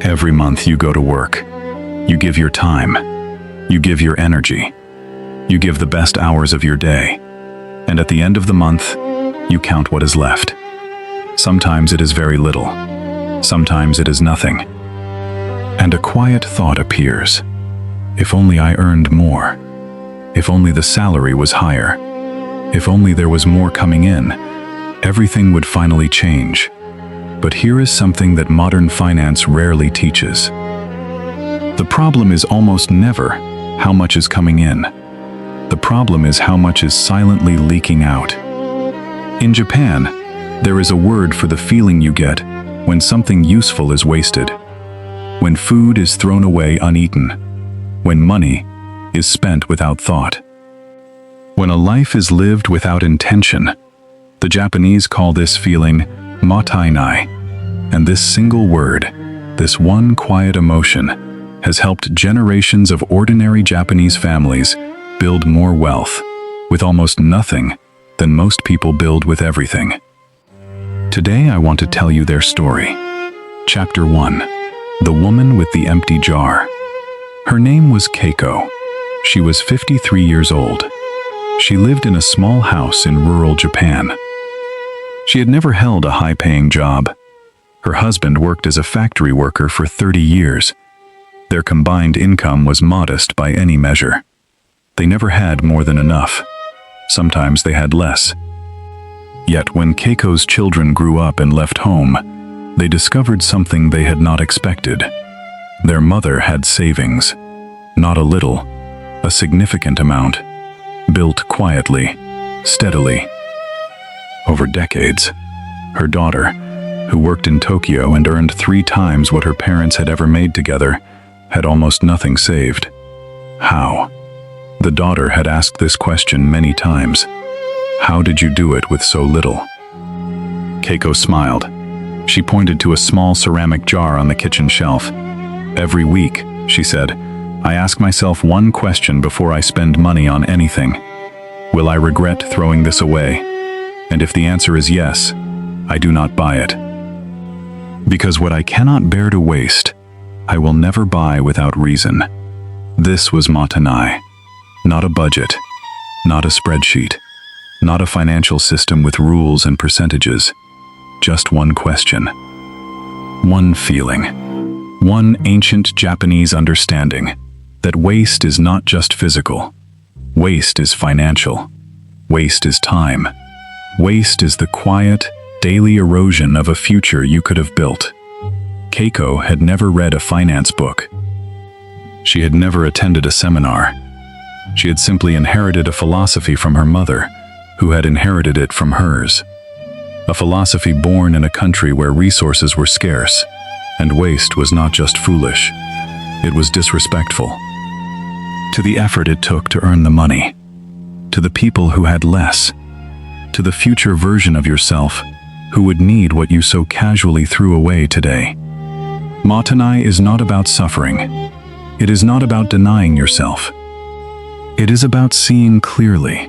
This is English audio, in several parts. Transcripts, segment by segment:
Every month you go to work. You give your time. You give your energy. You give the best hours of your day. And at the end of the month, you count what is left. Sometimes it is very little. Sometimes it is nothing. And a quiet thought appears. If only I earned more. If only the salary was higher. If only there was more coming in, everything would finally change. But here is something that modern finance rarely teaches. The problem is almost never how much is coming in. The problem is how much is silently leaking out. In Japan, there is a word for the feeling you get when something useful is wasted. When food is thrown away uneaten. When money is spent without thought. When a life is lived without intention. The Japanese call this feeling Mottainai. And this single word, this one quiet emotion, has helped generations of ordinary Japanese families build more wealth with almost nothing than most people build with everything. Today I want to tell you their story. Chapter 1. The Woman with the Empty Jar. Her name was Keiko. She was 53 years old. She lived in a small house in rural Japan. She had never held a high-paying job. Her husband worked as a factory worker for 30 years. Their combined income was modest by any measure. They never had more than enough. Sometimes they had less. Yet when Keiko's children grew up and left home, they discovered something they had not expected. Their mother had savings. Not a little, a significant amount, built quietly, steadily. Over decades, her daughter, who worked in Tokyo and earned 3 times what her parents had ever made together, had almost nothing saved. How? The daughter had asked this question many times. How did you do it with so little? Keiko smiled. She pointed to a small ceramic jar on the kitchen shelf. Every week, she said, I ask myself one question before I spend money on anything. Will I regret throwing this away? And if the answer is yes, I do not buy it. Because what I cannot bear to waste, I will never buy without reason. This was Mottainai. Not a budget, not a spreadsheet, not a financial system with rules and percentages. Just one question. One feeling. One ancient Japanese understanding that waste is not just physical. Waste is financial. Waste is time. Waste is the quiet, daily erosion of a future you could have built. Keiko had never read a finance book. She had never attended a seminar. She had simply inherited a philosophy from her mother, who had inherited it from hers. A philosophy born in a country where resources were scarce, and waste was not just foolish, it was disrespectful. To the effort it took to earn the money, to the people who had less, to the future version of yourself who would need what you so casually threw away today. Mottainai is not about suffering. It is not about denying yourself. It is about seeing clearly,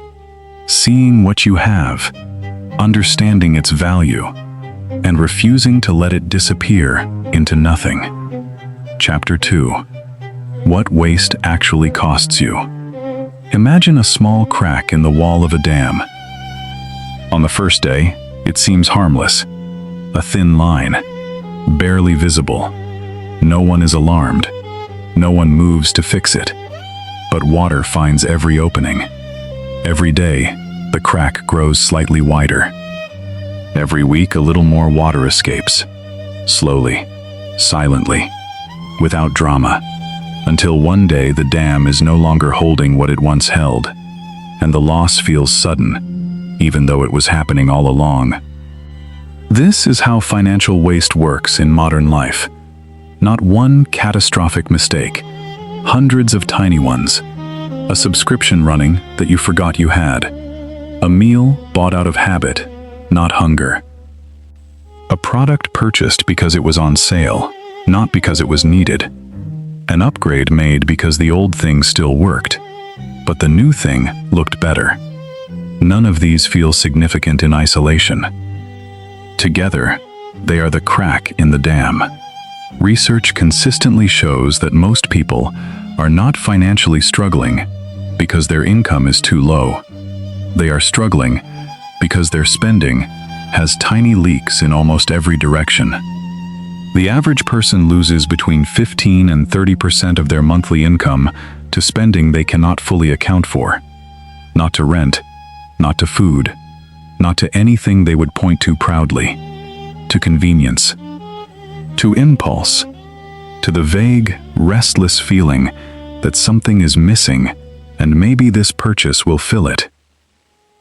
seeing what you have, understanding its value, and refusing to let it disappear into nothing. Chapter 2. What waste actually costs you. Imagine a small crack in the wall of a dam. On the first day, it seems harmless. A thin line, barely visible. No one is alarmed. No one moves to fix it. But water finds every opening. Every day, the crack grows slightly wider. Every week, a little more water escapes. Slowly, silently, without drama, until one day the dam is no longer holding what it once held, and the loss feels sudden, even though it was happening all along. This is how financial waste works in modern life. Not one catastrophic mistake, hundreds of tiny ones. A subscription running that you forgot you had. A meal bought out of habit, not hunger. A product purchased because it was on sale, not because it was needed. An upgrade made because the old thing still worked, but the new thing looked better. None of these feel significant in isolation. Together, they are the crack in the dam. Research consistently shows that most people are not financially struggling because their income is too low. They are struggling because their spending has tiny leaks in almost every direction. The average person loses between 15 and 30% of their monthly income to spending they cannot fully account for. Not to rent, not to food, not to anything they would point to proudly. To convenience, to impulse, to the vague, restless feeling that something is missing and maybe this purchase will fill it.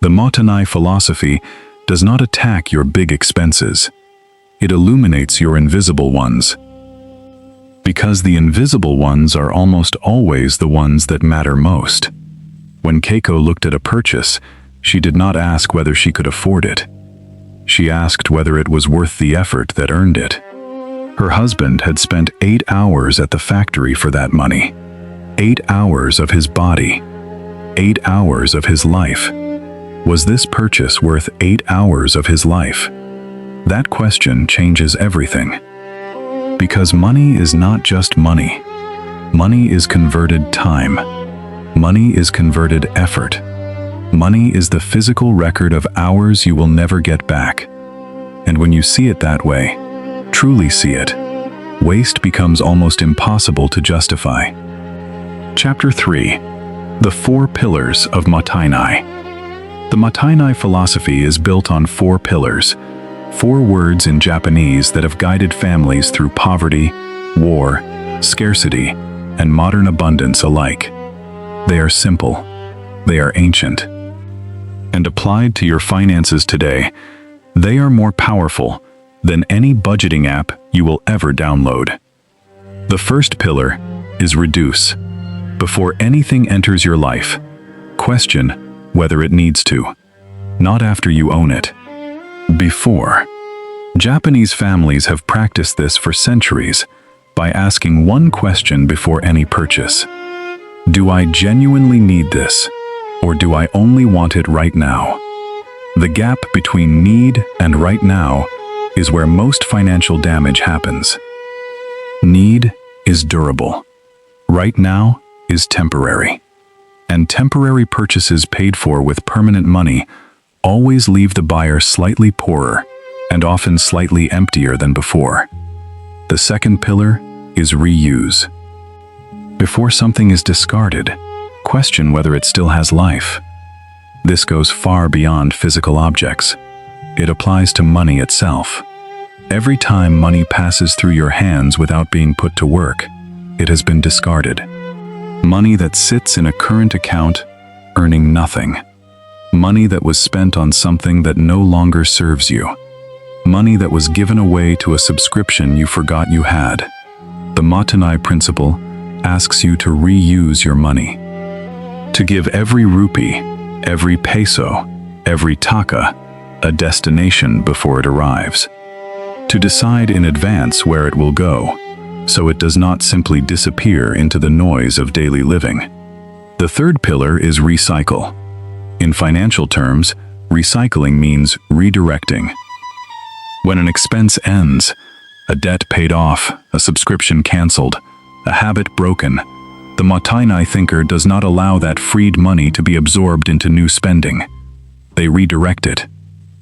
The Mottainai philosophy does not attack your big expenses. It illuminates your invisible ones. Because the invisible ones are almost always the ones that matter most. When Keiko looked at a purchase, she did not ask whether she could afford it. She asked whether it was worth the effort that earned it. Her husband had spent 8 hours at the factory for that money. 8 hours of his body. 8 hours of his life. Was this purchase worth 8 hours of his life? That question changes everything. Because money is not just money. Money is converted time. Money is converted effort. Money is the physical record of hours you will never get back. And when you see it that way, truly see it, waste becomes almost impossible to justify. Chapter 3. The 4 Pillars of Mottainai. The Mottainai philosophy is built on 4 pillars, 4 words in Japanese that have guided families through poverty, war, scarcity, and modern abundance alike. They are simple. They are ancient. And applied to your finances today, they are more powerful than any budgeting app you will ever download. The first pillar is reduce. Before anything enters your life, question whether it needs to, not after you own it. Before. Japanese families have practiced this for centuries by asking one question before any purchase. Do I genuinely need this? Or do I only want it right now? The gap between need and right now is where most financial damage happens. Need is durable. Right now is temporary. And temporary purchases paid for with permanent money always leave the buyer slightly poorer and often slightly emptier than before. The second pillar is reuse. Before something is discarded, question whether it still has life. This goes far beyond physical objects. It applies to money itself. Every time money passes through your hands without being put to work, it has been discarded. Money that sits in a current account, earning nothing. Money that was spent on something that no longer serves you. Money that was given away to a subscription you forgot you had. The Mottainai principle asks you to reuse your money. To give every rupee, every peso, every taka, a destination before it arrives. To decide in advance where it will go, so it does not simply disappear into the noise of daily living. The third pillar is recycle. In financial terms, recycling means redirecting. When an expense ends, a debt paid off, a subscription canceled, a habit broken, the Mottainai thinker does not allow that freed money to be absorbed into new spending. They redirect it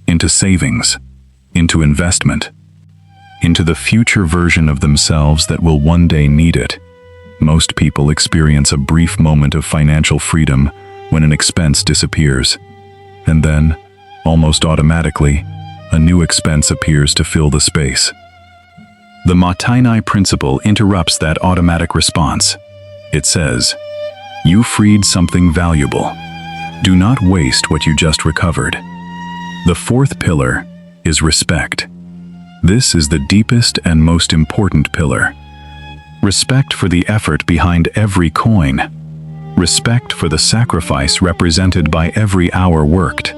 into savings, into investment, into the future version of themselves that will one day need it. Most people experience a brief moment of financial freedom when an expense disappears. And then, almost automatically, a new expense appears to fill the space. The Mottainai principle interrupts that automatic response. It says, "You freed something valuable. Do not waste what you just recovered." The fourth pillar is respect. This is the deepest and most important pillar. Respect for the effort behind every coin. Respect for the sacrifice represented by every hour worked.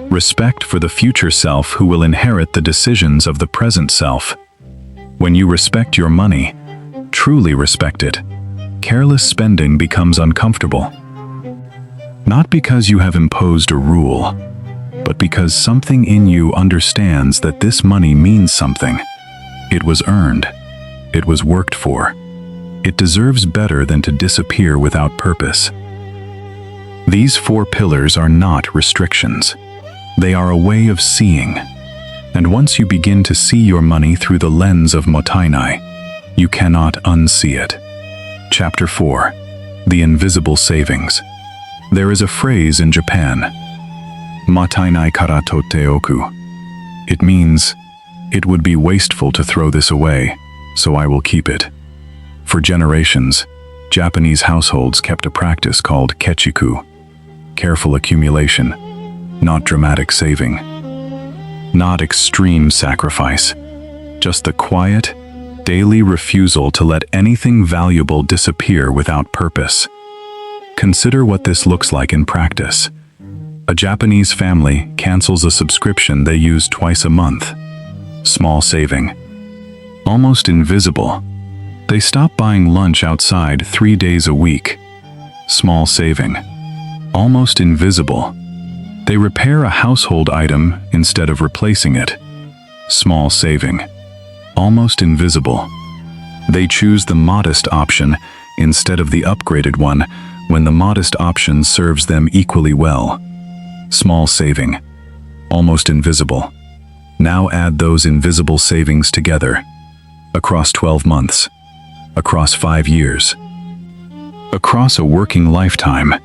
Respect for the future self who will inherit the decisions of the present self. When you respect your money, truly respect it, careless spending becomes uncomfortable. Not because you have imposed a rule, but because something in you understands that this money means something. It was earned. it was worked for. It deserves better than to disappear without purpose. These 4 pillars are not restrictions. They are a way of seeing. And once you begin to see your money through the lens of Mottainai, you cannot unsee it. Chapter 4. The Invisible Savings. There is a phrase in Japan, Mottainai kara totte oku. It means, it would be wasteful to throw this away, so I will keep it. For generations, Japanese households kept a practice called kechiku, careful accumulation, not dramatic saving. Not extreme sacrifice, just the quiet, daily refusal to let anything valuable disappear without purpose. Consider what this looks like in practice. A Japanese family cancels a subscription they use twice a month. Small saving. Almost invisible. They stop buying lunch outside 3 days a week. Small saving. Almost invisible. They repair a household item instead of replacing it. Small saving. Almost invisible. They choose the modest option instead of the upgraded one when the modest option serves them equally well. Small saving. Almost invisible. Now add those invisible savings together. Across 12 months. Across 5 years. Across a working lifetime.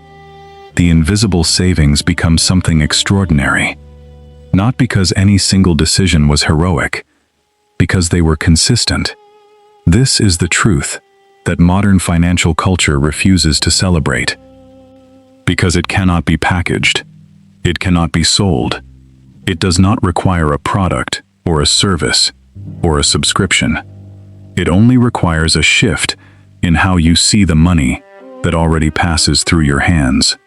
The invisible savings become something extraordinary. Not because any single decision was heroic, because they were consistent. This is the truth that modern financial culture refuses to celebrate. Because it cannot be packaged. It cannot be sold. It does not require a product or a service or a subscription. It only requires a shift in how you see the money that already passes through your hands.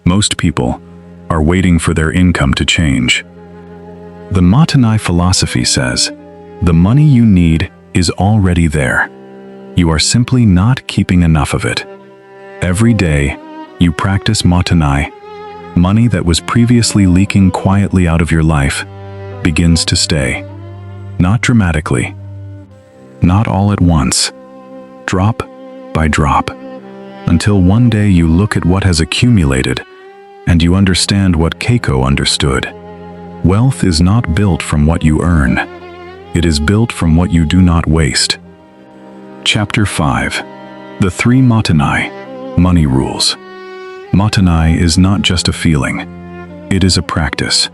Most people are waiting for their income to change. The Mottainai philosophy says, the money you need is already there. You are simply not keeping enough of it. Every day, you practice Mottainai. Money that was previously leaking quietly out of your life begins to stay. Not dramatically. Not all at once. Drop by drop. Until one day you look at what has accumulated and you understand what Keiko understood. Wealth is not built from what you earn. It is built from what you do not waste. Chapter 5. The 3 Mottainai Money Rules. Mottainai is not just a feeling. It is a practice.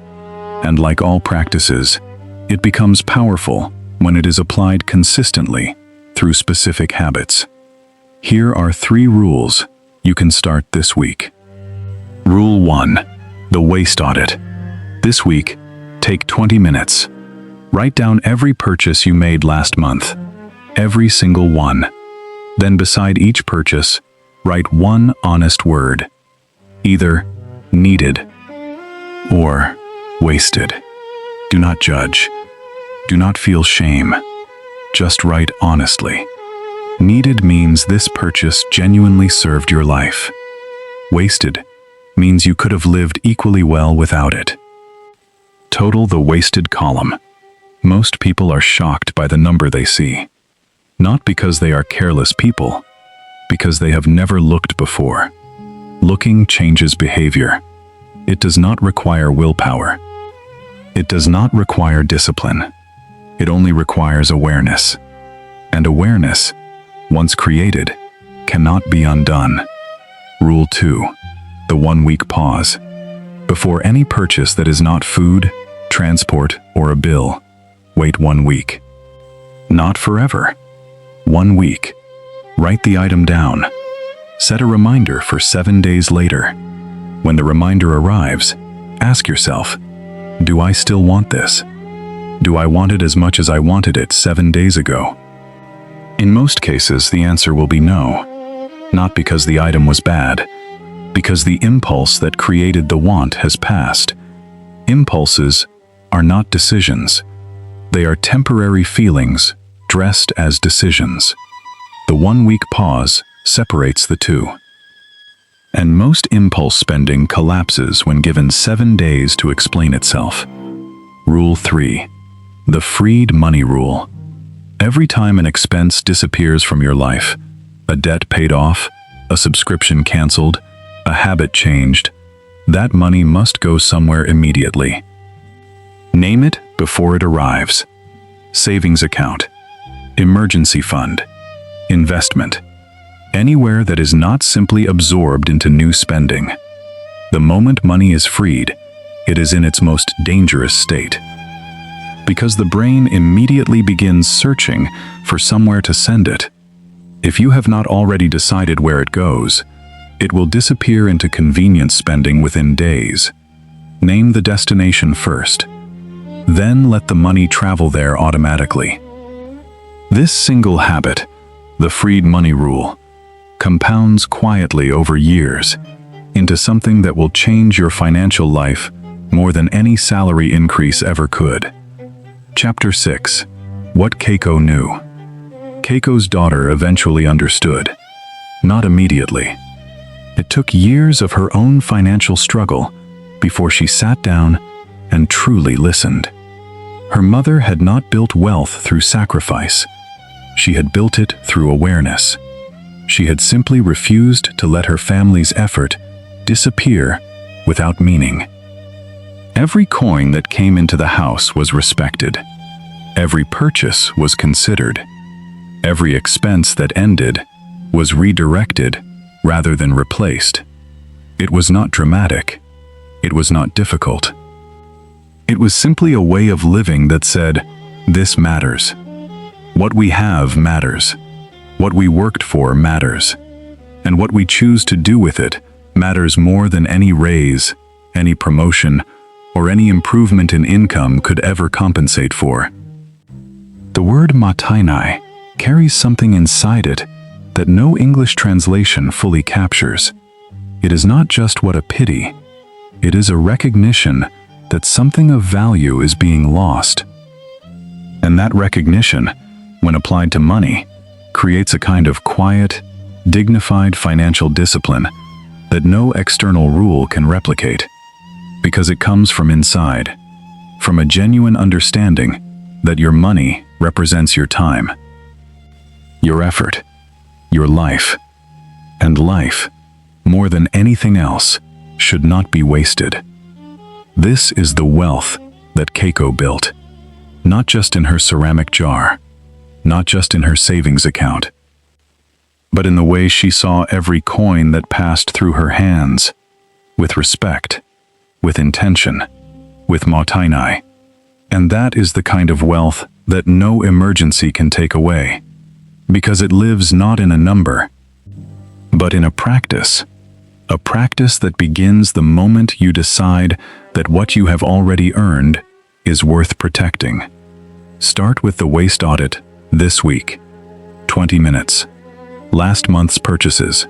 And like all practices, it becomes powerful when it is applied consistently through specific habits. Here are 3 rules you can start this week. Rule 1. The Waste Audit. This week, take 20 minutes. Write down every purchase you made last month. Every single one. Then beside each purchase, write one honest word. Either needed or wasted. Do not judge. Do not feel shame. Just write honestly. Needed means this purchase genuinely served your life. Wasted means you could have lived equally well without it. Total the wasted column. Most people are shocked by the number they see. Not because they are careless people, because they have never looked before. Looking changes behavior. It does not require willpower. It does not require discipline. It only requires awareness. And awareness, once created, cannot be undone. Rule 2. The 1-week pause. Before any purchase that is not food, transport, or a bill, wait 1 week. Not forever. 1 week. Write the item down. Set a reminder for 7 days later. When the reminder arrives, ask yourself, do I still want this? Do I want it as much as I wanted it 7 days ago? In most cases, the answer will be no. Not because the item was bad, because the impulse that created the want has passed. Impulses are not decisions. They are temporary feelings dressed as decisions. The 1-week pause separates the two. And most impulse spending collapses when given 7 days to explain itself. Rule 3. The freed money rule. Every time an expense disappears from your life, a debt paid off, a subscription canceled, a habit changed, that money must go somewhere immediately. Name it before it arrives. Savings account, emergency fund, investment. Anywhere that is not simply absorbed into new spending. The moment money is freed, it is in its most dangerous state. Because the brain immediately begins searching for somewhere to send it. If you have not already decided where it goes, it will disappear into convenience spending within days. Name the destination first. Then let the money travel there automatically. This single habit, the freed money rule, compounds quietly over years into something that will change your financial life more than any salary increase ever could. Chapter 6. What Keiko knew. Keiko's daughter eventually understood. Not immediately. It took years of her own financial struggle before she sat down and truly listened. Her mother had not built wealth through sacrifice. She had built it through awareness. She had simply refused to let her family's effort disappear without meaning. Every coin that came into the house was respected. Every purchase was considered. Every expense that ended was redirected rather than replaced. It was not dramatic. It was not difficult. It was simply a way of living that said, this matters. What we have matters. What we worked for matters. And what we choose to do with it matters more than any raise, any promotion, or any improvement in income could ever compensate for. The word Mottainai carries something inside it that no English translation fully captures. It is not just what a pity. It is a recognition that something of value is being lost. And that recognition, when applied to money, creates a kind of quiet, dignified financial discipline that no external rule can replicate, because it comes from inside, from a genuine understanding that your money represents your time, your effort, your life, and life, more than anything else, should not be wasted. This is the wealth that Keiko built, not just in her ceramic jar, not just in her savings account, but in the way she saw every coin that passed through her hands, with respect, with intention, with Mottainai. And that is the kind of wealth that no emergency can take away, because it lives not in a number, but in a practice that begins the moment you decide that what you have already earned is worth protecting. Start with the waste audit this week. 20 minutes. Last month's purchases.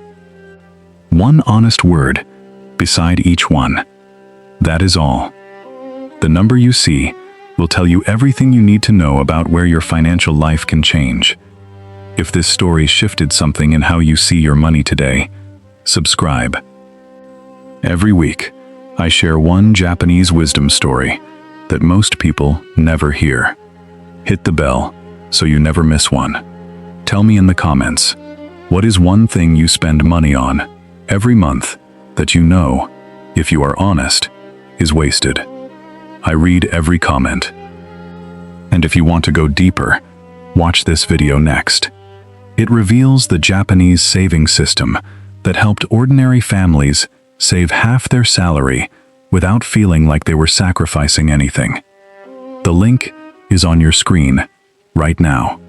One honest word beside each one. That is all. The number you see will tell you everything you need to know about where your financial life can change. If this story shifted something in how you see your money today, subscribe. Every week, I share one Japanese wisdom story that most people never hear. Hit the bell so you never miss one. Tell me in the comments, what is one thing you spend money on every month that you know, if you are honest, is wasted? I read every comment. And if you want to go deeper, watch this video next. It reveals the Japanese saving system that helped ordinary families save half their salary without feeling like they were sacrificing anything. The link is on your screen right now.